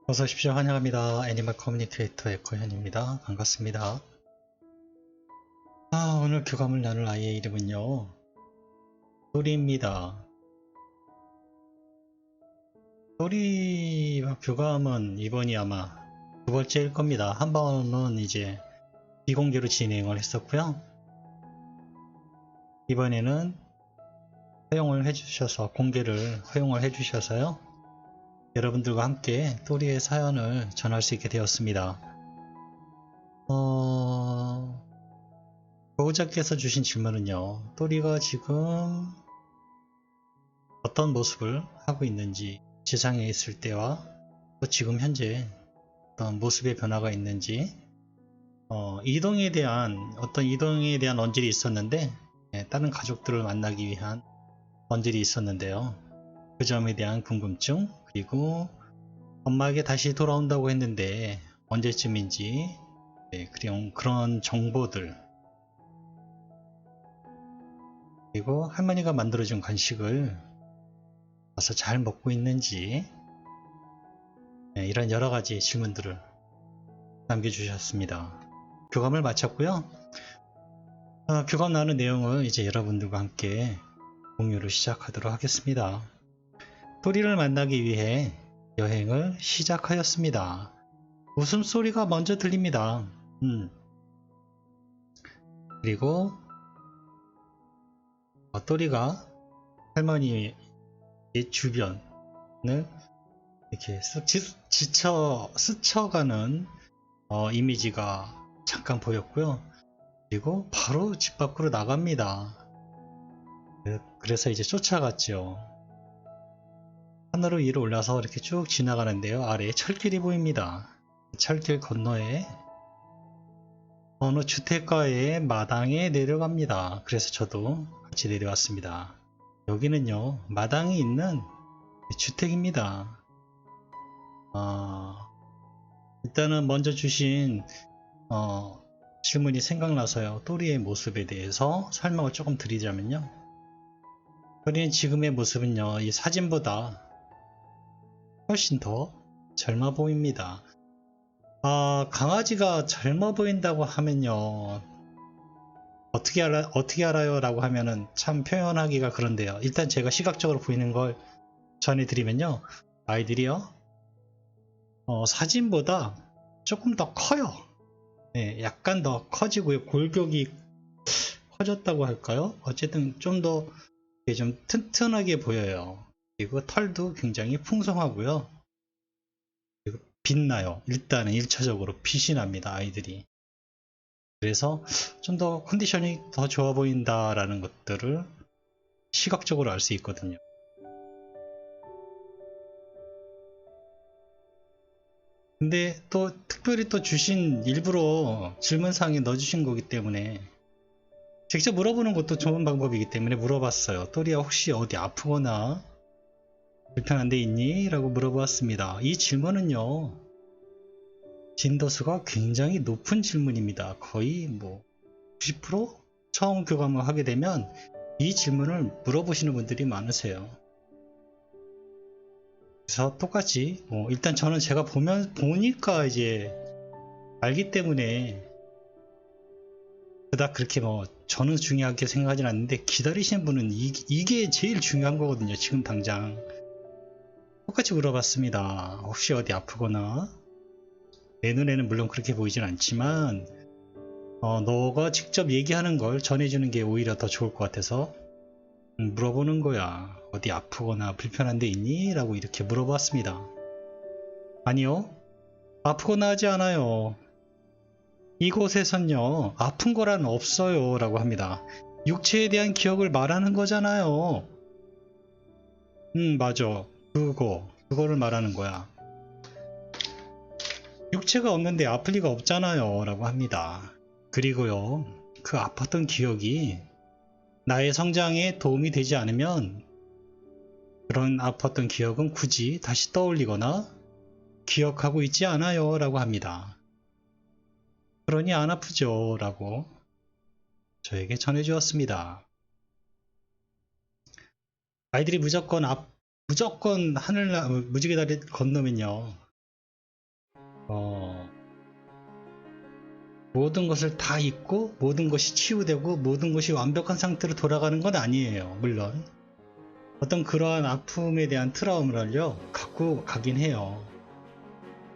어서 오십시오. 환영합니다. 애니멀 커뮤니케이터 에코현입니다. 반갑습니다. 오늘 교감을 나눌 아이의 이름은요, 또리입니다. 또리와 교감은 이번이 아마 두 번째일 겁니다. 한 번은 이제 비공개로 진행을 했었고요. 이번에는 허용을 해주셔서, 공개를 허용을 해주셔서요, 여러분들과 함께 또리의 사연을 전할 수 있게 되었습니다. 보호자께서 주신 질문은요, 또리가 지금 어떤 모습을 하고 있는지, 세상에 있을 때와 또 지금 현재 어떤 모습의 변화가 있는지, 이동에 대한 언질이 있었는데, 다른 가족들을 만나기 위한 언질이 있었는데요. 그 점에 대한 궁금증, 그리고 엄마에게 다시 돌아온다고 했는데 언제쯤인지, 그런 정보들, 그리고 할머니가 만들어준 간식을 와서 잘 먹고 있는지, 이런 여러가지 질문들을 남겨주셨습니다. 교감을 마쳤고요. 교감 나눈 내용을 이제 여러분들과 함께 공유를 시작하도록 하겠습니다. 또리를 만나기 위해 여행을 시작하였습니다. 웃음소리가 먼저 들립니다. 그리고 또리가 할머니의 주변을 이렇게 스쳐가는 이미지가 잠깐 보였고요. 그리고 바로 집 밖으로 나갑니다. 그래서 이제 쫓아갔죠. 하늘 위로 올라서 이렇게 쭉 지나가는데요. 아래에 철길이 보입니다. 철길 건너에 어느 주택가의 마당에 내려갑니다. 그래서 저도 같이 내려왔습니다. 여기는요, 마당이 있는 주택입니다. 일단은 먼저 주신 질문이 생각나서요. 또리의 모습에 대해서 설명을 조금 드리자면요, 또리는 지금의 모습은요, 이 사진보다 훨씬 더 젊어 보입니다. 강아지가 젊어 보인다고 하면요, 어떻게 알아요? 라고 하면은 참 표현하기가 그런데요. 일단 제가 시각적으로 보이는 걸 전해드리면요, 아이들이요, 사진보다 조금 더 커요. 약간 더 커지고요. 골격이 커졌다고 할까요? 어쨌든 좀 더 좀 튼튼하게 보여요. 그리고 털도 굉장히 풍성하고요. 그리고 빛나요. 일단은 1차적으로 빛이 납니다, 아이들이. 그래서 좀 더 컨디션이 더 좋아 보인다라는 것들을 시각적으로 알 수 있거든요. 근데 또 특별히 또 일부러 질문상에 넣어주신 거기 때문에 직접 물어보는 것도 좋은 방법이기 때문에 물어봤어요. 또리야, 혹시 어디 아프거나 불편한 데 있니? 라고 물어보았습니다. 이 질문은요, 진도수가 굉장히 높은 질문입니다. 거의 90%? 처음 교감을 하게 되면 이 질문을 물어보시는 분들이 많으세요. 그래서 똑같이 일단 저는 제가 보니까 이제 알기 때문에 그닥 그렇게 저는 중요하게 생각하진 않는데, 기다리시는 분은 이게 제일 중요한 거거든요. 지금 당장 똑같이 물어봤습니다. 혹시 어디 아프거나, 내 눈에는 물론 그렇게 보이진 않지만 너가 직접 얘기하는 걸 전해주는 게 오히려 더 좋을 것 같아서 물어보는 거야. 어디 아프거나 불편한 데 있니? 라고 이렇게 물어봤습니다. 아니요, 아프거나 하지 않아요. 이곳에선요, 아픈 거란 없어요 라고 합니다. 육체에 대한 기억을 말하는 거잖아요. 맞아. 그거를 말하는 거야. 육체가 없는데 아플 리가 없잖아요 라고 합니다. 그리고요, 그 아팠던 기억이 나의 성장에 도움이 되지 않으면 그런 아팠던 기억은 굳이 다시 떠올리거나 기억하고 있지 않아요 라고 합니다. 그러니 안 아프죠 라고 저에게 전해주었습니다. 아이들이 무조건 무지개 다리 건너면요, 모든 것을 다 잊고 모든 것이 치유되고 모든 것이 완벽한 상태로 돌아가는 건 아니에요. 물론 어떤 그러한 아픔에 대한 트라우마를요 갖고 가긴 해요.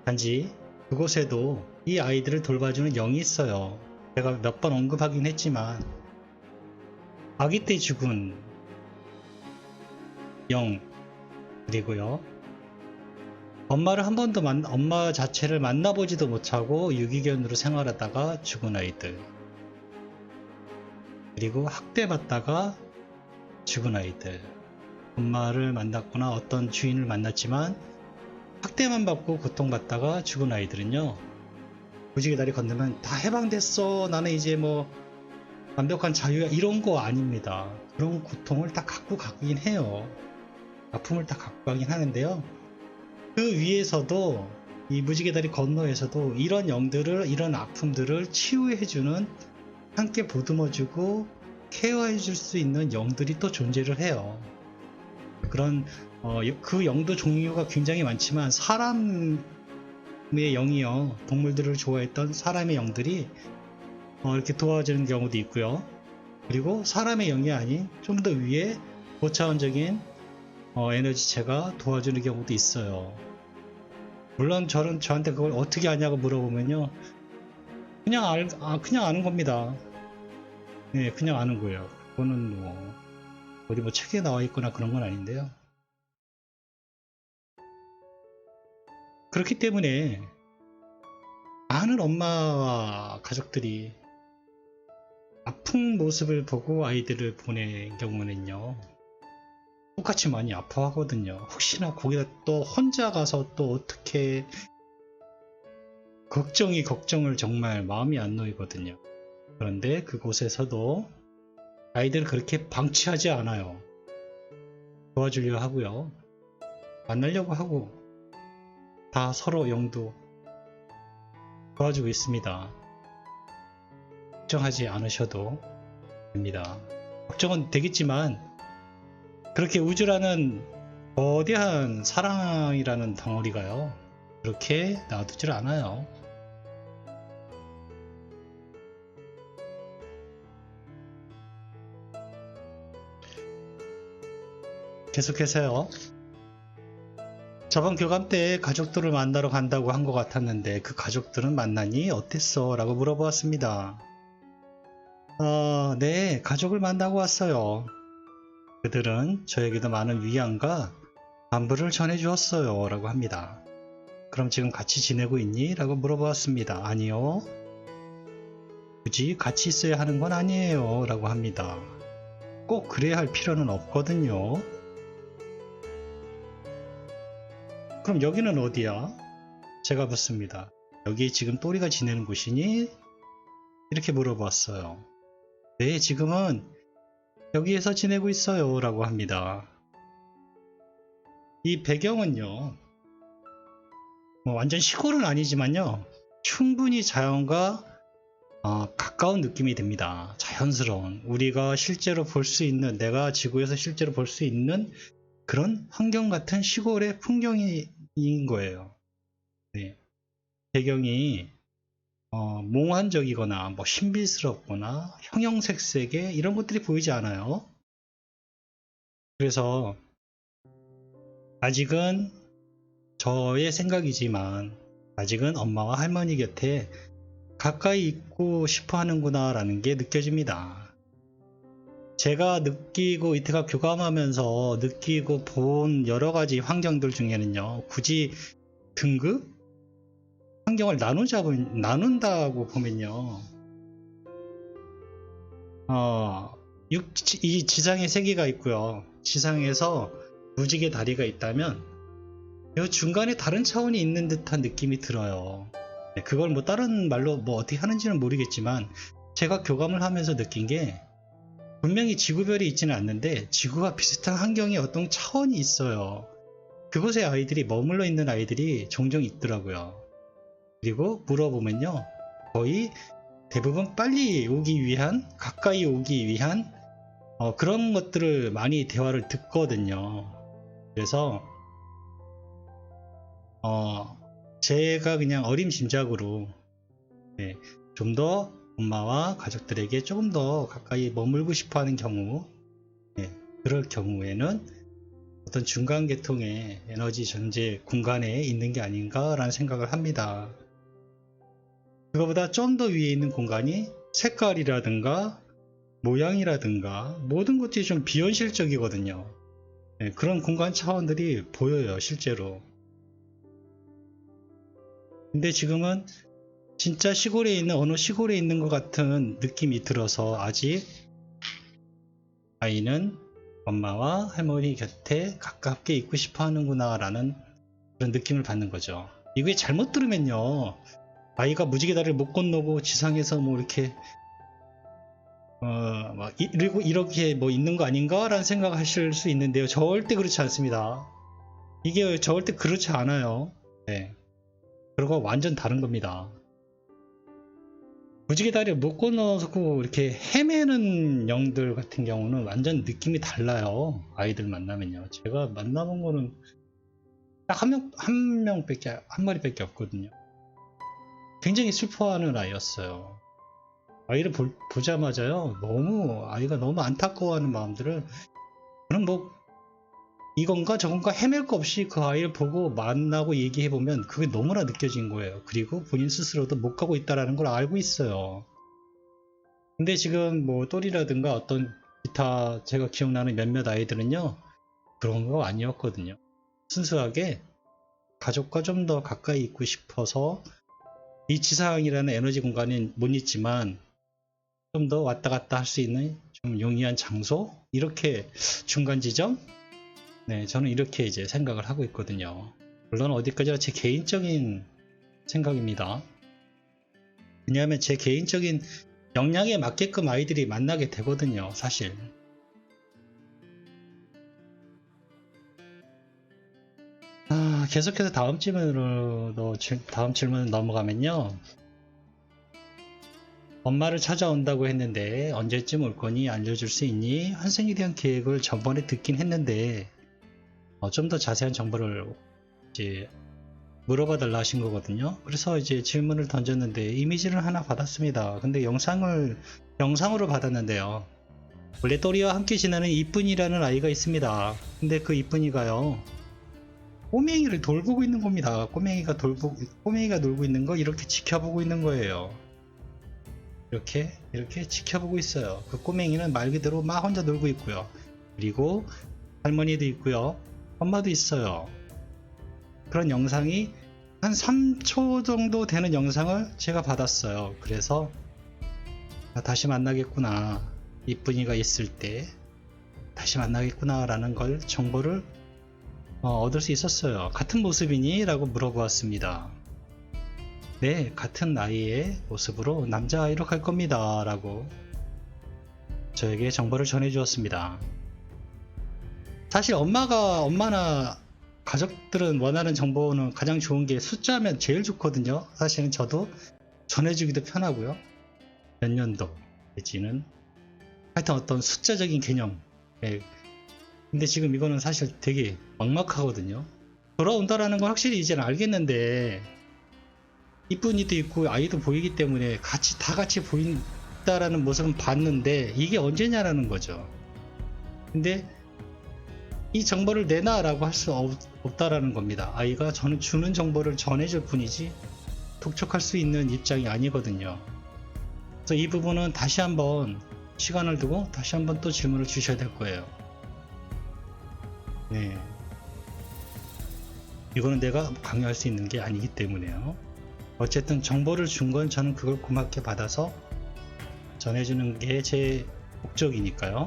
단지 그곳에도 이 아이들을 돌봐주는 영이 있어요. 제가 몇 번 언급하긴 했지만 아기 때 죽은 영, 그리고요 엄마를 한 번도 엄마 자체를 만나보지도 못하고 유기견으로 생활하다가 죽은 아이들, 그리고 학대받다가 죽은 아이들, 엄마를 만났거나 어떤 주인을 만났지만 학대만 받고 고통받다가 죽은 아이들은요 무지개 다리 건너면 다 해방됐어, 나는 이제 뭐 완벽한 자유야, 이런 거 아닙니다. 그런 고통을 다 갖고 가긴 해요. 아픔을 다 갖고 가긴 하는데요, 그 위에서도 이 무지개 다리 건너에서도 이런 영들을, 이런 아픔들을 치유해주는, 함께 보듬어주고 케어해줄 수 있는 영들이 또 존재를 해요. 그런 그 영도 종류가 굉장히 많지만 사람의 영이요, 동물들을 좋아했던 사람의 영들이 이렇게 도와주는 경우도 있고요. 그리고 사람의 영이 아닌 좀 더 위에 고차원적인 에너지체가 도와주는 경우도 있어요. 물론 저한테 그걸 어떻게 아냐고 물어보면요, 그냥 아는 겁니다. 네, 그냥 아는 거예요. 그거는 뭐 어디 뭐 책에 나와 있거나 그런 건 아닌데요. 그렇기 때문에 많은 엄마와 가족들이 아픈 모습을 보고 아이들을 보낸 경우는요 똑같이 많이 아파하거든요. 혹시나 거기다 또 혼자 가서 또 어떻게, 걱정을 정말 마음이 안 놓이거든요. 그런데 그곳에서도 아이들을 그렇게 방치하지 않아요. 도와주려 하고요, 만나려고 하고, 다 서로 영도 도와주고 있습니다. 걱정하지 않으셔도 됩니다. 걱정은 되겠지만 그렇게 우주라는 거대한 사랑이라는 덩어리가요 그렇게 놔두질 않아요. 계속해서요, 저번 교감 때 가족들을 만나러 간다고 한 것 같았는데 그 가족들은 만나니 어땠어? 라고 물어보았습니다. 네, 가족을 만나고 왔어요. 그들은 저에게도 많은 위안과 안부를 전해주었어요 라고 합니다. 그럼 지금 같이 지내고 있니? 라고 물어보았습니다. 아니요, 굳이 같이 있어야 하는 건 아니에요 라고 합니다. 꼭 그래야 할 필요는 없거든요. 그럼 여기는 어디야? 제가 묻습니다. 여기 지금 또리가 지내는 곳이니? 이렇게 물어보았어요. 네, 지금은 여기에서 지내고 있어요 라고 합니다. 이 배경은요 뭐 완전 시골은 아니지만요 충분히 자연과 가까운 느낌이 듭니다. 자연스러운, 우리가 실제로 볼 수 있는, 내가 지구에서 실제로 볼 수 있는 그런 환경 같은 시골의 풍경인 거예요. 네. 배경이 몽환적이거나 뭐 신비스럽거나 형형색색의 이런 것들이 보이지 않아요. 그래서 아직은, 저의 생각이지만 아직은 엄마와 할머니 곁에 가까이 있고 싶어 하는구나 라는 게 느껴집니다. 제가 느끼고 이태가 교감하면서 느끼고 본 여러 가지 환경들 중에는요 굳이 등급? 환경을 나눈다고 보면요 이 지상에 세계가 있고요, 지상에서 무지개 다리가 있다면 이 중간에 다른 차원이 있는 듯한 느낌이 들어요. 네, 그걸 뭐 다른 말로 뭐 어떻게 하는지는 모르겠지만 제가 교감을 하면서 느낀 게, 분명히 지구별이 있지는 않는데 지구와 비슷한 환경에 어떤 차원이 있어요. 그곳에 아이들이 머물러 있는 아이들이 종종 있더라고요. 그리고 물어보면요 거의 대부분 빨리 오기 위한, 가까이 오기 위한 그런 것들을 많이 대화를 듣거든요. 그래서 제가 그냥 어림짐작으로 네, 좀 더 엄마와 가족들에게 조금 더 가까이 머물고 싶어 하는 경우, 네, 그럴 경우에는 어떤 중간 계통의 에너지 전제 공간에 있는 게 아닌가라는 생각을 합니다. 그거보다 좀 더 위에 있는 공간이 색깔이라든가 모양이라든가 모든 것들이 좀 비현실적이거든요. 네, 그런 공간 차원들이 보여요, 실제로. 근데 지금은 진짜 시골에 있는 어느 시골에 있는 것 같은 느낌이 들어서 아직 아이는 엄마와 할머니 곁에 가깝게 있고 싶어 하는구나 라는 그런 느낌을 받는 거죠. 이게 잘못 들으면요, 아이가 무지개 다리를 못 건너고 지상에서 뭐 이렇게 막 이렇게 뭐 있는 거 아닌가 라는 생각하실 수 있는데요, 절대 그렇지 않습니다. 이게 절대 그렇지 않아요. 네, 그리고 완전 다른 겁니다. 무지개 다리를 못 건너서 이렇게 헤매는 영들 같은 경우는 완전 느낌이 달라요. 아이들 만나면요. 제가 만나본 거는 딱 한 마리밖에 없거든요. 굉장히 슬퍼하는 아이였어요. 아이를 보자마자요, 아이가 너무 안타까워하는 마음들을, 저는 뭐 이건가 저건가 헤맬 거 없이 그 아이를 보고 만나고 얘기해보면 그게 너무나 느껴진 거예요. 그리고 본인 스스로도 못 가고 있다는 걸 알고 있어요. 근데 지금 뭐 똘이라든가 어떤 기타 제가 기억나는 몇몇 아이들은요, 그런 거 아니었거든요. 순수하게 가족과 좀 더 가까이 있고 싶어서 이 지상이라는 에너지 공간은 못 있지만 좀 더 왔다 갔다 할 수 있는 좀 용이한 장소, 이렇게 중간 지점, 네, 저는 이렇게 이제 생각을 하고 있거든요. 물론 어디까지나 제 개인적인 생각입니다. 왜냐하면 제 개인적인 역량에 맞게끔 아이들이 만나게 되거든요, 사실. 계속해서 다음 질문 넘어가면요. 엄마를 찾아온다고 했는데 언제쯤 올 거니 알려줄 수 있니? 환생에 대한 계획을 전번에 듣긴 했는데 좀 더 자세한 정보를 이제 물어봐 달라 하신 거거든요. 그래서 이제 질문을 던졌는데 이미지를 하나 받았습니다. 근데 영상으로 받았는데요. 원래 또리와 함께 지내는 이쁜이라는 아이가 있습니다. 근데 그 이쁜이가요, 꼬맹이를 돌보고 있는 겁니다. 꼬맹이가 놀고 있는 거 이렇게 지켜보고 있는 거예요. 이렇게 지켜보고 있어요. 그 꼬맹이는 말 그대로 막 혼자 놀고 있고요. 그리고 할머니도 있고요. 엄마도 있어요. 그런 영상이 한 3초 정도 되는 영상을 제가 받았어요. 그래서 다시 만나겠구나. 이쁜이가 있을 때 다시 만나겠구나 라는 걸 정보를 얻을 수 있었어요. 같은 모습이니? 라고 물어보았습니다. 네, 같은 나이의 모습으로 남자아이로 갈 겁니다. 라고 저에게 정보를 전해 주었습니다. 사실 엄마나 가족들은 원하는 정보는 가장 좋은 게 숫자면 제일 좋거든요. 사실은 저도 전해주기도 편하고요. 몇 년도인지는 하여튼 어떤 숫자적인 개념. 예. 근데 지금 이거는 사실 되게 막막하거든요. 돌아온다라는 건 확실히 이제는 알겠는데 이쁜이도 있고 아이도 보이기 때문에 다 같이 보인다라는 모습은 봤는데 이게 언제냐라는 거죠. 근데 이 정보를 내놔라고 할 수 없다라는 겁니다. 아이가 저는 주는 정보를 전해줄 뿐이지 독촉할 수 있는 입장이 아니거든요. 그래서 이 부분은 다시 한번 시간을 두고 다시 한번 또 질문을 주셔야 될 거예요. 네, 이거는 내가 강요할 수 있는 게 아니기 때문에요. 어쨌든 정보를 준 건 저는 그걸 고맙게 받아서 전해주는 게 제 목적이니까요.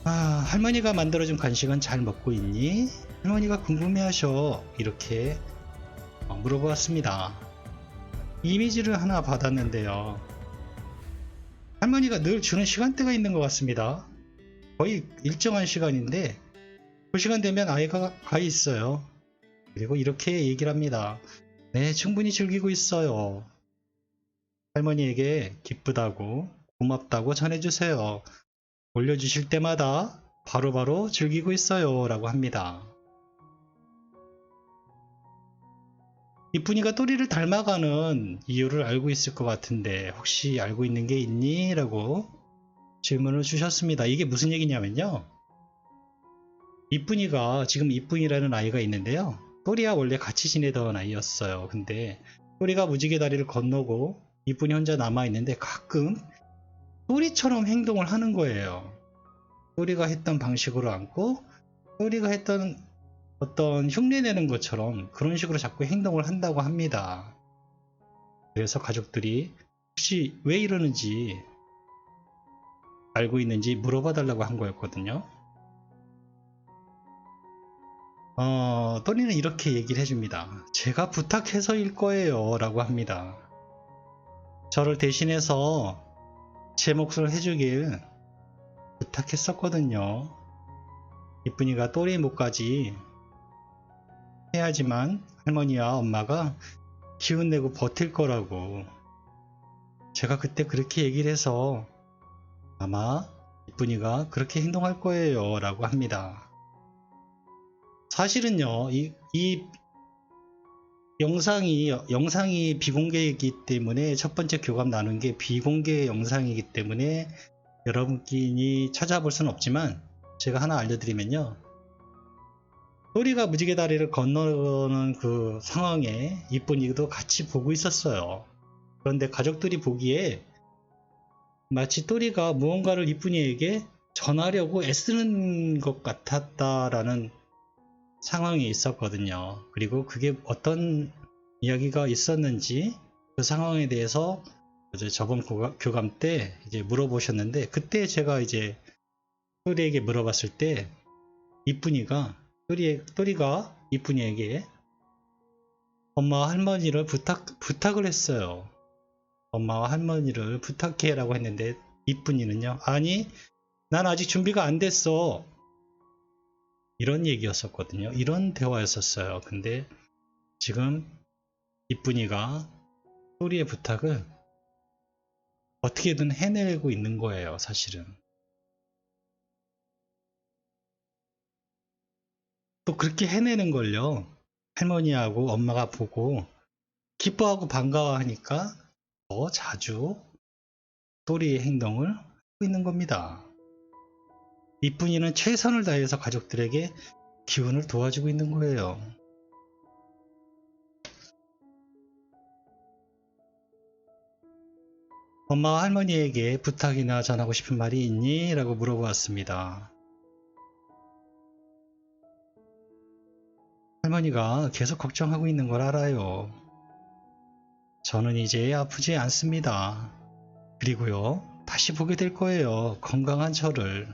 할머니가 만들어준 간식은 잘 먹고 있니? 할머니가 궁금해하셔. 이렇게 물어보았습니다. 이미지를 하나 받았는데요. 할머니가 늘 주는 시간대가 있는 것 같습니다. 거의 일정한 시간인데 그 시간 되면 아이가 가 있어요. 그리고 이렇게 얘기를 합니다. 네, 충분히 즐기고 있어요. 할머니에게 기쁘다고 고맙다고 전해주세요. 올려주실 때마다 바로바로 즐기고 있어요 라고 합니다. 이쁜이가 또리를 닮아가는 이유를 알고 있을 것 같은데 혹시 알고 있는 게 있니? 라고 질문을 주셨습니다. 이게 무슨 얘기냐면요. 이쁜이가 지금 이쁜이라는 아이가 있는데요. 또리와 원래 같이 지내던 아이였어요. 근데 또리가 무지개 다리를 건너고 이쁜이 혼자 남아있는데 가끔 또리처럼 행동을 하는 거예요. 또리가 했던 방식으로 안고 또리가 했던 어떤 흉내내는 것처럼 그런 식으로 자꾸 행동을 한다고 합니다. 그래서 가족들이 혹시 왜 이러는지 알고 있는지 물어봐 달라고 한 거였거든요. 또리는 이렇게 얘기를 해줍니다. 제가 부탁해서일 거예요 라고 합니다. 저를 대신해서 제 몫을 해주길 부탁했었거든요. 이쁜이가 또리 목까지 해야지만 할머니와 엄마가 기운내고 버틸 거라고. 제가 그때 그렇게 얘기를 해서 아마 이쁜이가 그렇게 행동할 거예요 라고 합니다. 사실은요, 이 영상이 비공개이기 때문에 첫 번째 교감 나눈 게 비공개 영상이기 때문에 여러분끼리 찾아볼 수는 없지만 제가 하나 알려드리면요. 또리가 무지개 다리를 건너는 그 상황에 이쁜이도 같이 보고 있었어요. 그런데 가족들이 보기에 마치 또리가 무언가를 이쁜이에게 전하려고 애쓰는 것 같았다라는 상황이 있었거든요. 그리고 그게 어떤 이야기가 있었는지 그 상황에 대해서 이제 저번 교감 때 이제 물어보셨는데 그때 제가 이제 또리에게 물어봤을 때 이쁜이가 또리가 이쁜이에게 엄마와 할머니를 부탁을 했어요. 엄마와 할머니를 부탁해 라고 했는데 이쁜이는요, 아니 난 아직 준비가 안 됐어, 이런 얘기였었거든요. 이런 대화였었어요. 근데 지금 이쁜이가 또리의 부탁을 어떻게든 해내고 있는 거예요, 사실은. 또 그렇게 해내는 걸요, 할머니하고 엄마가 보고 기뻐하고 반가워하니까 더 자주 또리의 행동을 하고 있는 겁니다. 이쁜이는 최선을 다해서 가족들에게 기운을 도와주고 있는 거예요. 엄마와 할머니에게 부탁이나 전하고 싶은 말이 있니? 라고 물어보았습니다. 할머니가 계속 걱정하고 있는 걸 알아요. 저는 이제 아프지 않습니다. 그리고요, 다시 보게 될 거예요. 건강한 저를.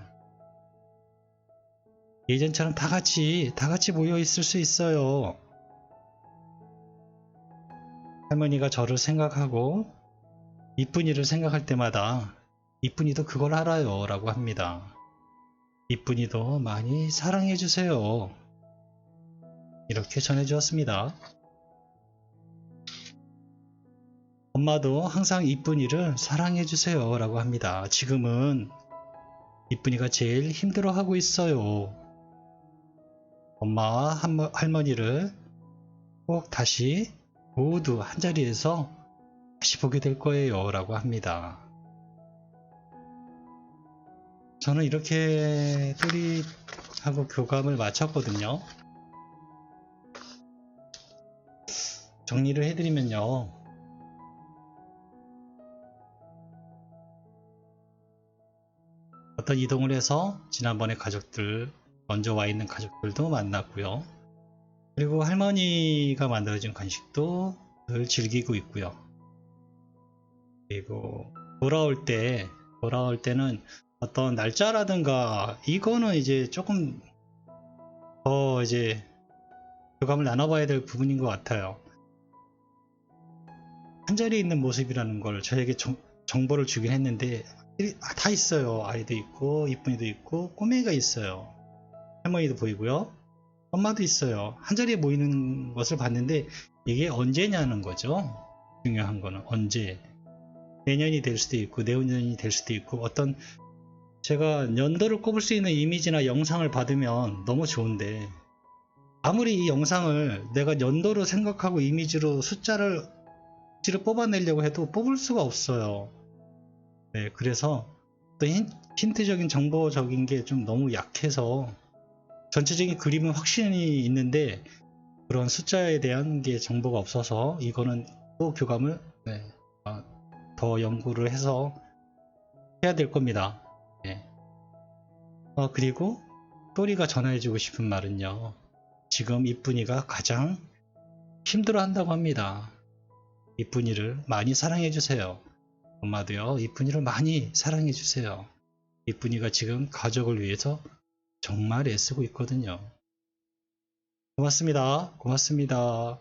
예전처럼 다 같이 모여 있을 수 있어요. 할머니가 저를 생각하고 이쁜이를 생각할 때마다 이쁜이도 그걸 알아요 라고 합니다. 이쁜이도 많이 사랑해 주세요. 이렇게 전해주었습니다. 엄마도 항상 이쁜이를 사랑해 주세요 라고 합니다. 지금은 이쁜이가 제일 힘들어하고 있어요. 엄마와 할머니를 꼭 다시 모두 한자리에서 다시 보게 될 거예요 라고 합니다. 저는 이렇게 또리하고 교감을 마쳤거든요. 정리를 해드리면요, 어떤 이동을 해서 지난번에 먼저 와 있는 가족들도 만났고요. 그리고 할머니가 만들어준 간식도 늘 즐기고 있고요. 그리고 돌아올 때는 어떤 날짜라든가 이거는 이제 조금 더 이제 교감을 나눠봐야 될 부분인 것 같아요. 한자리에 있는 모습이라는 걸 저에게 정보를 주긴 했는데 다 있어요. 아이도 있고 이쁜이도 있고 꼬맹이가 있어요. 할머니도 보이고요. 엄마도 있어요. 한자리에 모이는 것을 봤는데 이게 언제냐는 거죠. 중요한 거는 언제. 내년이 될 수도 있고 내후년이 될 수도 있고 어떤 제가 연도를 꼽을 수 있는 이미지나 영상을 받으면 너무 좋은데 아무리 이 영상을 내가 연도로 생각하고 이미지로 숫자를 뽑아내려고 해도 뽑을 수가 없어요. 네, 그래서 또 힌트적인 정보적인 게 좀 너무 약해서 전체적인 그림은 확신이 있는데 그런 숫자에 대한 게 정보가 없어서 이거는 또 교감을 네, 더 연구를 해서 해야 될 겁니다. 네. 그리고 또리가 전해주고 싶은 말은요. 지금 이쁜이가 가장 힘들어 한다고 합니다. 이쁜이를 많이 사랑해 주세요. 엄마도요, 이쁜이를 많이 사랑해 주세요. 이쁜이가 지금 가족을 위해서 정말 애쓰고 있거든요. 고맙습니다. 고맙습니다.